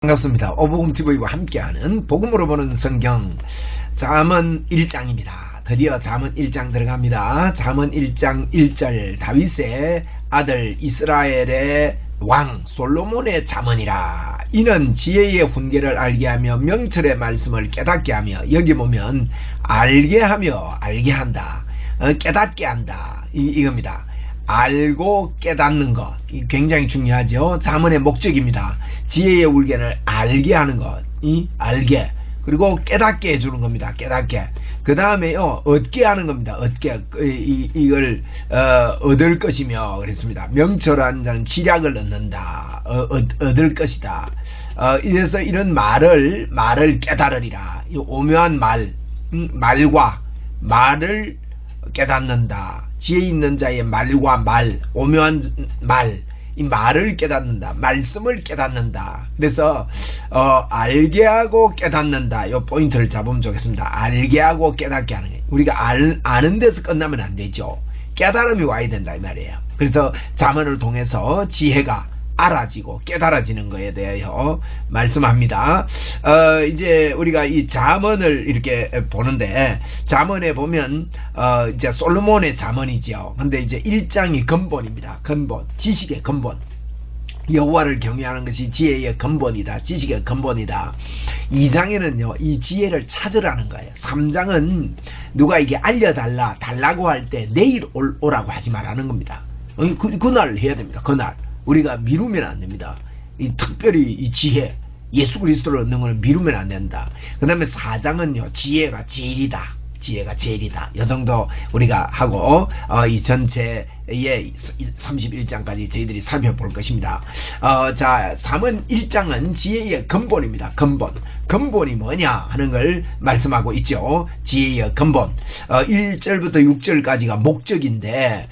반갑습니다. 오복음TV와 함께하는 복음으로 보는 성경 잠언 1장입니다. 드디어 잠언 1장 들어갑니다. 잠언 1장 1절 다윗의 아들 이스라엘의 왕 솔로몬의 잠언이라. 이는 지혜의 훈계를 알게 하며 명철의 말씀을 깨닫게 하며, 여기 보면 알게 하며 알게 한다, 깨닫게 한다, 이겁니다. 알고 깨닫는 것, 굉장히 중요하죠. 잠언의 목적입니다. 지혜의 울견을 알게 하는 것, 알게, 그리고 깨닫게 해주는 겁니다. 깨닫게. 그 다음에요, 얻게 하는 겁니다. 얻게, 이걸 얻을 것이며 그랬습니다. 명철한 자는 지략을 얻는다, 얻을 것이다. 이래서 이런 말을 깨달으리라. 이 오묘한 말과 말을 깨닫는다. 지혜 있는 자의 말과 말, 오묘한 말, 이 말을 깨닫는다, 말씀을 깨닫는다. 그래서 알게 하고 깨닫는다, 이 포인트를 잡으면 좋겠습니다. 알게 하고 깨닫게 하는 거예요. 우리가 아는 데서 끝나면 안 되죠. 깨달음이 와야 된다 이 말이에요. 그래서 잠언을 통해서 지혜가 알아지고 깨달아지는 것에 대하여 말씀합니다. 이제 우리가 이 잠언을 이렇게 보는데, 잠언에 보면 이제 솔로몬의 잠언이죠. 근데 이제 1장이 근본입니다. 근본, 지식의 근본. 여호와를 경외하는 것이 지혜의 근본이다, 지식의 근본이다. 2장에는요 이 지혜를 찾으라는 거예요. 3장은 누가 이게 달라고 할 때 내일 오라고 하지 말라는 겁니다. 그날 해야 됩니다. 그날. 우리가 미루면 안 됩니다. 특별히 이 지혜, 예수 그리스도를 얻는 것을 미루면 안 된다. 그 다음에 4장은요 지혜가 제일이다, 지혜가 제일이다. 이 정도 우리가 하고 이 전체의 31장까지 저희들이 살펴볼 것입니다. 자, 잠언 1장은 지혜의 근본입니다. 근본이 뭐냐 하는 걸 말씀하고 있죠. 지혜의 근본. 1절부터 6절까지가 목적인데,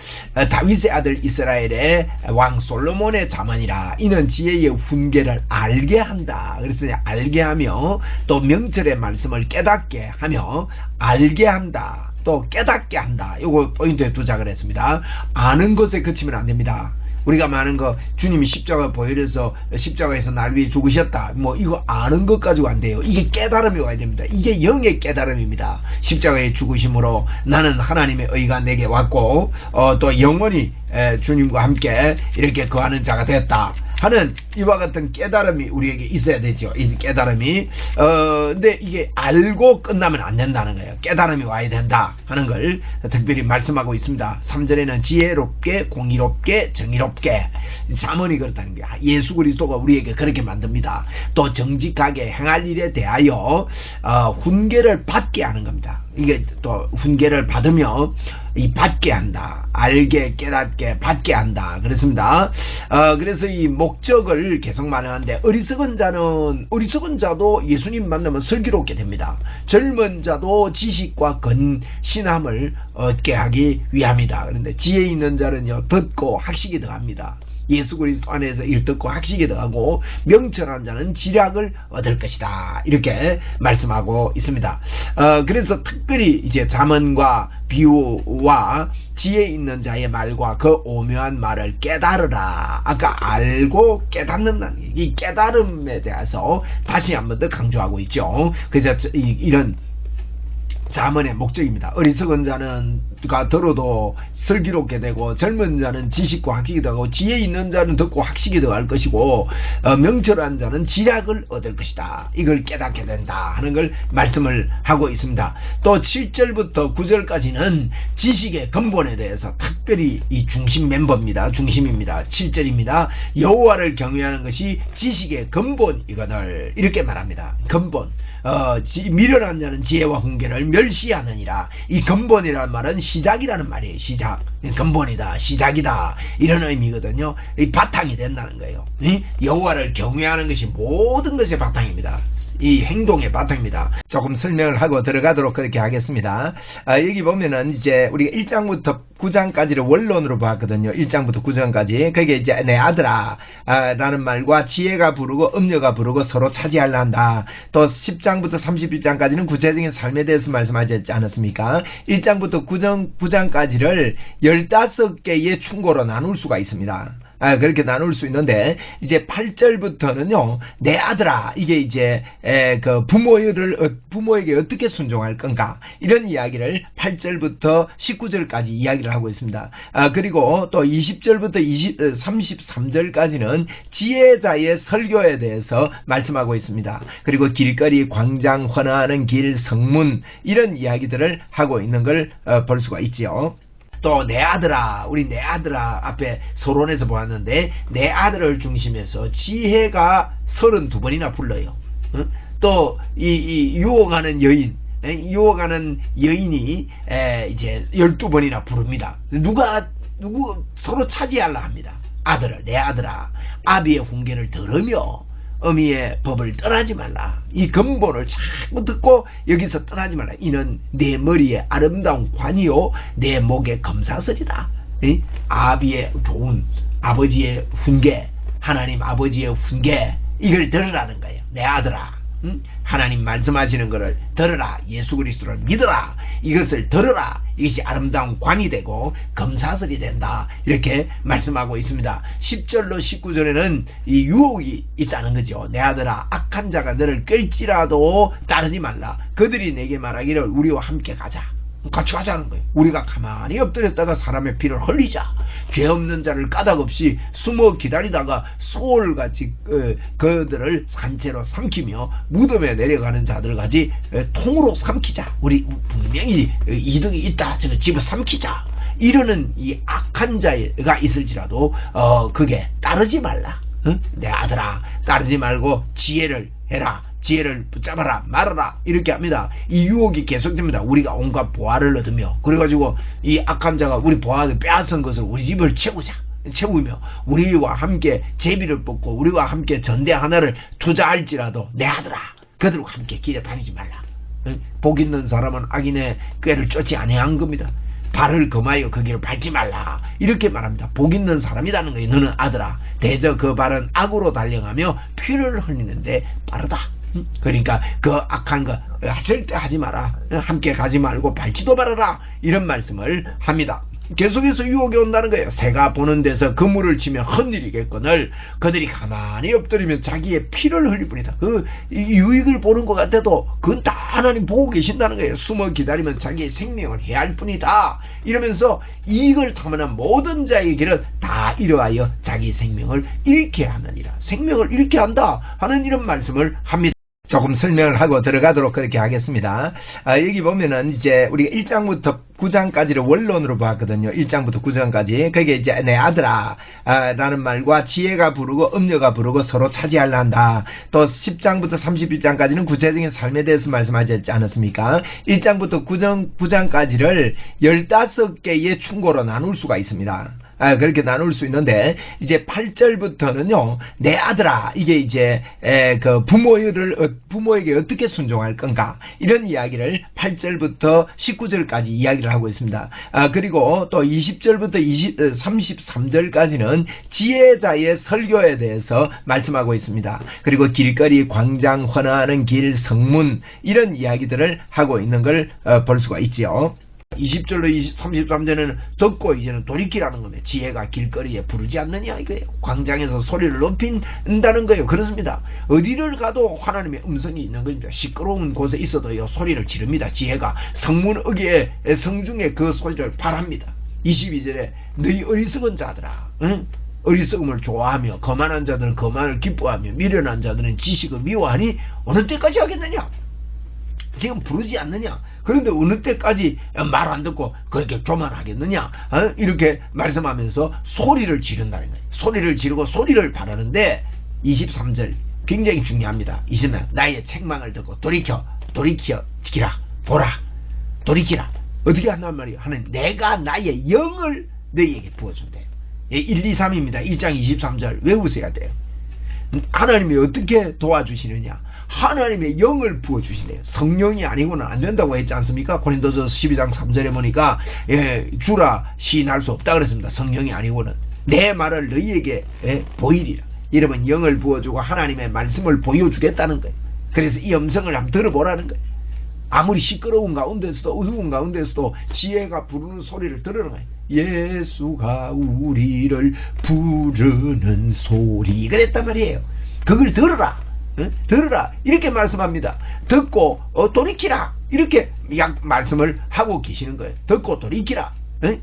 다윗의 아들 이스라엘의 왕 솔로몬의 잠언이라. 이는 지혜의 훈계를 알게 한다. 그래서 알게 하며 또 명철의 말씀을 깨닫게 하며 알게 한다, 또 깨닫게 한다. 요거 포인트에 두자 그랬습니다. 아는 것에 그치면 안 됩니다. 우리가 많은 거, 주님이 십자가 보혈해서 십자가에서 날 위해 죽으셨다, 뭐 이거 아는 것 가지고 안 돼요. 이게 깨달음이 와야 됩니다. 이게 영의 깨달음입니다. 십자가의 죽으심으로 나는 하나님의 의가 내게 왔고 또 영원히 주님과 함께 이렇게 거하는 자가 됐다 하는 이와 같은 깨달음이 우리에게 있어야 되죠. 이 깨달음이. 근데 이게 알고 끝나면 안 된다는 거예요. 깨달음이 와야 된다 하는 걸 특별히 말씀하고 있습니다. 3절에는 지혜롭게, 공의롭게, 정의롭게. 잠언이 그렇다는 거예요. 예수 그리스도가 우리에게 그렇게 만듭니다. 또 정직하게 행할 일에 대하여 훈계를 받게 하는 겁니다. 이게 또 훈계를 받으며 받게 한다, 알게, 깨닫게, 받게 한다 그렇습니다. 그래서 이 목적을 계속 말하는데, 어리석은 자도 예수님 만나면 슬기롭게 됩니다. 젊은 자도 지식과 근신함을 얻게 하기 위함이다. 그런데 지혜 있는 자는요 듣고 학식이 더합니다. 예수 그리스도 안에서 일 듣고 학식이 더하고 명철한 자는 지략을 얻을 것이다, 이렇게 말씀하고 있습니다. 그래서 특별히 이제 잠언과 비유와 지혜 있는 자의 말과 그 오묘한 말을 깨달으라. 아까 알고 깨닫는다는, 이 깨달음에 대해서 다시 한 번 더 강조하고 있죠. 그래서 이런 잠언의 목적입니다. 어리석은 자는 들어도 슬기롭게 되고, 젊은 자는 지식과 학식이 더하고, 지혜 있는 자는 듣고 학식이 더할 것이고, 명철한 자는 지략을 얻을 것이다. 이걸 깨닫게 된다 하는 걸 말씀을 하고 있습니다. 또 7절부터 9절까지는 지식의 근본에 대해서 특별히 이 중심 멤버입니다. 중심입니다. 7절입니다. 여호와를 경외하는 것이 지식의 근본이거늘, 이렇게 말합니다. 근본. 미련한 자는 지혜와 훈계를 멸시하느니라. 이 근본이라는 말은 시작이라는 말이에요. 시작. 근본이다, 시작이다, 이런 의미거든요. 이 바탕이 된다는 거예요. 여호와를 경외하는 것이 모든 것의 바탕입니다. 이 행동의 바탕입니다. 조금 설명을 하고 들어가도록 그렇게 하겠습니다. 여기 보면은 이제 우리가 1장부터 9장까지를 원론으로 봤거든요. 1장부터 9장까지. 그게 이제 내 아들아 라는 말과 지혜가 부르고 음녀가 부르고 서로 차지하려 한다. 또 10장부터 31장까지는 구체적인 삶에 대해서 말씀하지 않았습니까? 1장부터 9장까지를 15개의 충고로 나눌 수가 있습니다. 그렇게 나눌 수 있는데, 이제 8절부터는요, 내 아들아, 이게 이제 그 부모에게 어떻게 순종할 건가, 이런 이야기를 8절부터 19절까지 이야기를 하고 있습니다. 그리고 또 20절부터 33절까지는 지혜자의 설교에 대해서 말씀하고 있습니다. 그리고 길거리, 광장, 헌화하는 길, 성문, 이런 이야기들을 하고 있는 걸 볼 수가 있지요. 또 내 아들아, 우리 내 아들아 앞에 서론에서 보았는데, 내 아들을 중심해서 지혜가 32번이나 불러요. 또 이 유혹하는 여인, 유혹하는 여인이 이제 12번이나 부릅니다. 누구 서로 차지하려 합니다. 아들을, 내 아들아, 아비의 훈계를 들으며 어미의 법을 떠나지 말라. 이 근본을 자꾸 듣고 여기서 떠나지 말라. 이는 내 머리에 아름다운 관이요 내 목에 검사설이다. 아비의 좋은 아버지의 훈계, 하나님 아버지의 훈계, 이걸 들으라는 거예요. 내 아들아, 하나님 말씀하시는 것을 들으라. 예수 그리스도를 믿어라. 이것을 들으라. 이것이 아름다운 관이 되고 검사설이 된다. 이렇게 말씀하고 있습니다. 10절로 19절에는 이 유혹이 있다는 거죠. 내 아들아, 악한 자가 너를 끌지라도 따르지 말라. 그들이 내게 말하기를 우리와 함께 가자. 같이 가자는 거예요. 우리가 가만히 엎드렸다가 사람의 피를 흘리자. 죄 없는 자를 까닭없이 숨어 기다리다가 소울같이 그들을 산채로 삼키며 무덤에 내려가는 자들같이 통으로 삼키자. 우리 분명히 이득이 있다. 저거 집어 삼키자. 이러는 이 악한 자가 있을지라도 그게 따르지 말라. 내 아들아, 따르지 말고 지혜를 해라. 지혜를 붙잡아라, 말아라, 이렇게 합니다. 이 유혹이 계속됩니다. 우리가 온갖 보화를 얻으며, 그래가지고 이 악한 자가 우리 보화를 빼앗은 것을 우리 집을 채우며 우리와 함께 제비를 뽑고 우리와 함께 전대 하나를 투자할지라도 내 아들아, 그들과 함께 길에 다니지 말라. 복 있는 사람은 악인의 꾀를 쫓지 아니한 겁니다. 발을 금하여 그 길을 밟지 말라. 이렇게 말합니다. 복 있는 사람이라는 거예요. 너는 아들아, 대저 그 발은 악으로 달려가며 피를 흘리는데 빠르다. 그러니까 그 악한 거 절대 하지 마라. 함께 가지 말고 밟지도 말아라. 이런 말씀을 합니다. 계속해서 유혹이 온다는 거예요. 새가 보는 데서 그물을 치면 헛일이겠거늘 그들이 가만히 엎드리면 자기의 피를 흘릴 뿐이다. 그 유익을 보는 것 같아도 그건 다 하나님 보고 계신다는 거예요. 숨어 기다리면 자기의 생명을 해할 뿐이다. 이러면서 이익을 탐하는 모든 자에게는 다 이러하여 자기 생명을 잃게 하느니라. 생명을 잃게 한다 하는 이런 말씀을 합니다. 조금 설명을 하고 들어가도록 그렇게 하겠습니다. 여기 보면은 이제 우리가 1장부터 9장까지를 원론으로 봤거든요. 1장부터 9장까지. 그게 이제 내 아들아 라는 말과 지혜가 부르고 음녀가 부르고 서로 차지하려 한다. 또 10장부터 31장까지는 구체적인 삶에 대해서 말씀하지 않았습니까? 1장부터 9장까지를 15개의 충고로 나눌 수가 있습니다. 그렇게 나눌 수 있는데, 이제 8절부터는요, 내 아들아, 이게 이제 그 부모에게 어떻게 순종할 건가, 이런 이야기를 8절부터 19절까지 이야기를 하고 있습니다. 그리고 또 20절부터 33절까지는 지혜자의 설교에 대해서 말씀하고 있습니다. 그리고 길거리, 광장, 헌화하는 길, 성문, 이런 이야기들을 하고 있는 걸 볼 수가 있지요. 20절로 33절에는 듣고 이제는 돌이키라는 겁니다. 지혜가 길거리에 부르지 않느냐 이거예요. 광장에서 소리를 높인다는 거예요. 그렇습니다. 어디를 가도 하나님의 음성이 있는 겁니다. 시끄러운 곳에 있어도요 소리를 지릅니다. 지혜가 성문어기에 성중에 그 소리를 발합니다. 22절에 너희 어리석은 자들아, 응? 어리석음을 좋아하며 거만한 자들은 거만을 기뻐하며 미련한 자들은 지식을 미워하니 어느 때까지 하겠느냐? 지금 부르지 않느냐? 그런데 어느 때까지 말 안 듣고 그렇게 교만하겠느냐? 이렇게 말씀하면서 소리를 지른다는 거예요. 소리를 지르고 소리를 바라는데 23절 굉장히 중요합니다. 이제는 나의 책망을 듣고 돌이키라 보라 돌이키라. 어떻게 한단 말이에요? 하나님 내가 나의 영을 너희에게 부어준대. 1, 2, 3입니다. 1장 23절 외우셔야 돼요. 하나님이 어떻게 도와주시느냐? 하나님의 영을 부어주시네요. 성령이 아니고는 안 된다고 했지 않습니까? 고린도서 12장 3절에 보니까 주라 시인할 수 없다 그랬습니다. 성령이 아니고는. 내 말을 너희에게 보이리라. 여러분 영을 부어주고 하나님의 말씀을 보여주겠다는 거예요. 그래서 이 음성을 한번 들어보라는 거예요. 아무리 시끄러운 가운데서도 어두운 가운데서도 지혜가 부르는 소리를 들으는 거예요. 예수가 우리를 부르는 소리 그랬단 말이에요. 그걸 들으라. 들으라 이렇게 말씀합니다. 듣고 돌이키라 이렇게 말씀을 하고 계시는 거예요. 듣고 돌이키라.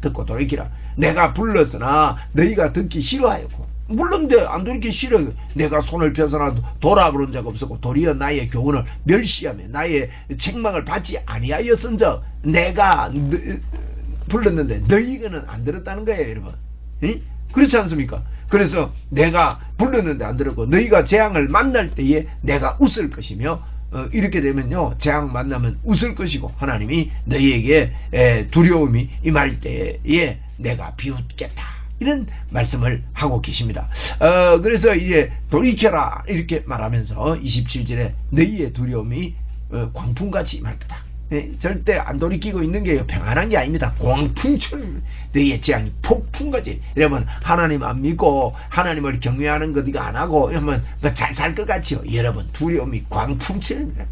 듣고 돌이키라. 내가 불렀으나 너희가 듣기 싫어하였고, 물론 안 돌이키기 싫어요. 내가 손을 펴서나 돌아 그런 적 없었고 도리어 나의 교훈을 멸시하며 나의 책망을 받지 아니하였은즉 내가 불렀는데 너희는 안 들었다는 거예요, 여러분. 그렇지 않습니까? 그래서 내가 불렀는데 안 들었고 너희가 재앙을 만날 때에 내가 웃을 것이며, 이렇게 되면요 재앙 만나면 웃을 것이고 하나님이 너희에게 두려움이 임할 때에 내가 비웃겠다 이런 말씀을 하고 계십니다. 그래서 이제 돌이켜라 이렇게 말하면서 27절에 너희의 두려움이 광풍같이 임할 거다. 절대 안 돌이키고 있는 게 평안한 게 아닙니다. 광풍처럼 너희의 재앙이 폭풍같이. 여러분 하나님 안 믿고 하나님을 경외하는 것 이거 안 하고 이러면 잘 살 것 같지요. 여러분 두려움이 광풍처럼입니다.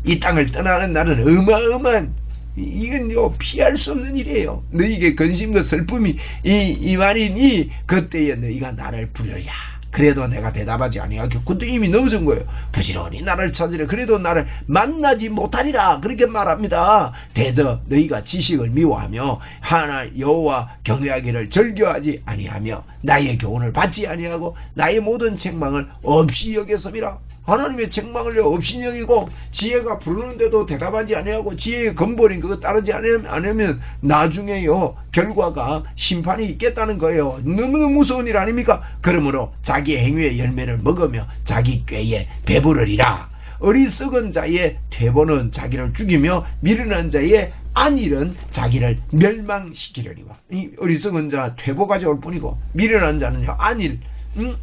이 땅을 떠나는 날은 어마어마한, 이건 피할 수 없는 일이에요. 너희에게 근심과 슬픔이 이만이니 그때에 너희가 나를 부르랴. 그래도 내가 대답하지 아니하겠고, 근데 이미 넘어진 거예요. 부지런히 나를 찾으려 그래도 나를 만나지 못하리라 그렇게 말합니다. 대저 너희가 지식을 미워하며 하나 여호와 경외하기를 즐겨하지 아니하며 나의 교훈을 받지 아니하고 나의 모든 책망을 없이 여겼음이라. 하나님의 책망을 없이 여기고 지혜가 부르는데도 대답하지 아니하고 지혜의 근본인 그거 따르지 않으면 나중에요 결과가 심판이 있겠다는 거예요. 너무너무 무서운 일 아닙니까? 그러므로 자기의 행위의 열매를 먹으며 자기 꾀에 배부르리라. 어리석은 자의 퇴보는 자기를 죽이며 미련한 자의 안일은 자기를 멸망시키려니와. 이 어리석은 자 퇴보 가져올 뿐이고 미련한 자는요 안일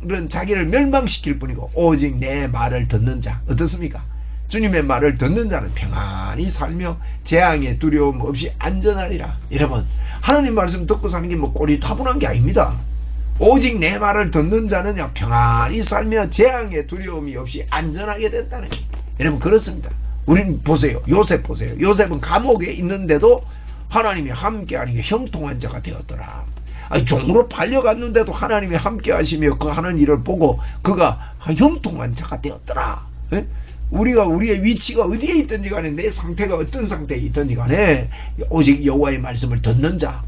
그런 자기를 멸망시킬 뿐이고 오직 내 말을 듣는 자 어떻습니까? 주님의 말을 듣는 자는 평안히 살며 재앙의 두려움 없이 안전하리라. 여러분 하나님 말씀 듣고 사는 게 뭐 꼴이 타분한 게 아닙니다. 오직 내 말을 듣는 자는요 평안히 살며 재앙의 두려움이 없이 안전하게 됐다는 거예요. 여러분 그렇습니다. 우린 보세요. 요셉 보세요. 요셉은 감옥에 있는데도 하나님이 함께하는 게 형통한 자가 되었더라. 종으로 팔려갔는데도 하나님이 함께 하시며 그 하는 일을 보고 그가 형통한 자가 되었더라. 우리가 우리의 위치가 어디에 있든지 간에 내 상태가 어떤 상태에 있든지 간에 오직 여호와의 말씀을 듣는 자,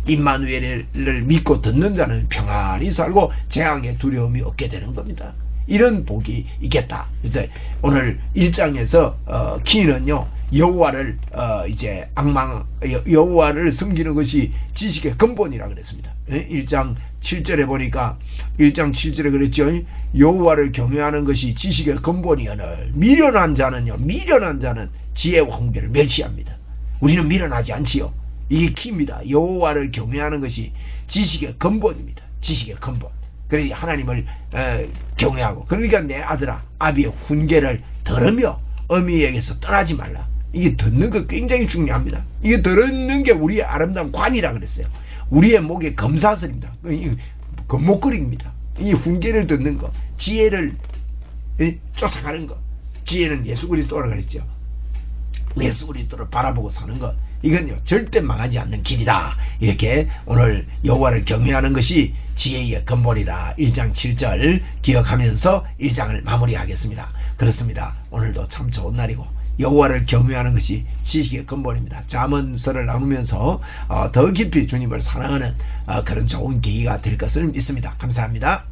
임마누엘을 믿고 듣는 자는 평안히 살고 재앙의 두려움이 없게 되는 겁니다. 이런 복이 있겠다. 이제 오늘 1장에서 키는요 여호와를 이제 여호와를 섬기는 것이 지식의 근본이라 그랬습니다. 1장 7절에 보니까 1장 7절에 그랬죠. 여호와를 경외하는 것이 지식의 근본이거늘 미련한 자는 지혜와 훈계를 멸시합니다. 우리는 미련하지 않지요. 이게 키입니다. 여호와를 경외하는 것이 지식의 근본입니다. 지식의 근본. 그러니 하나님을 경외하고, 그러니까 내 아들아 아비의 훈계를 들으며 어미에게서 떠나지 말라. 이게 듣는 거 굉장히 중요합니다. 이게 듣는 게 우리의 아름다운 관이라 그랬어요. 우리의 목의 검사슬입니다. 목걸이입니다. 이 훈계를 듣는 거, 지혜를 쫓아가는 거. 지혜는 예수 그리스도라 그랬죠. 예수 그리스도를 바라보고 사는 것, 이건요 절대 망하지 않는 길이다. 이렇게 오늘 여호와를 경외하는 것이 지혜의 근본이다. 1장 7절 기억하면서 1장을 마무리하겠습니다. 그렇습니다. 오늘도 참 좋은 날이고 여호와를 경외하는 것이 지식의 근본입니다. 잠언서를 나누면서 더 깊이 주님을 사랑하는 그런 좋은 계기가 될 것을 믿습니다. 감사합니다.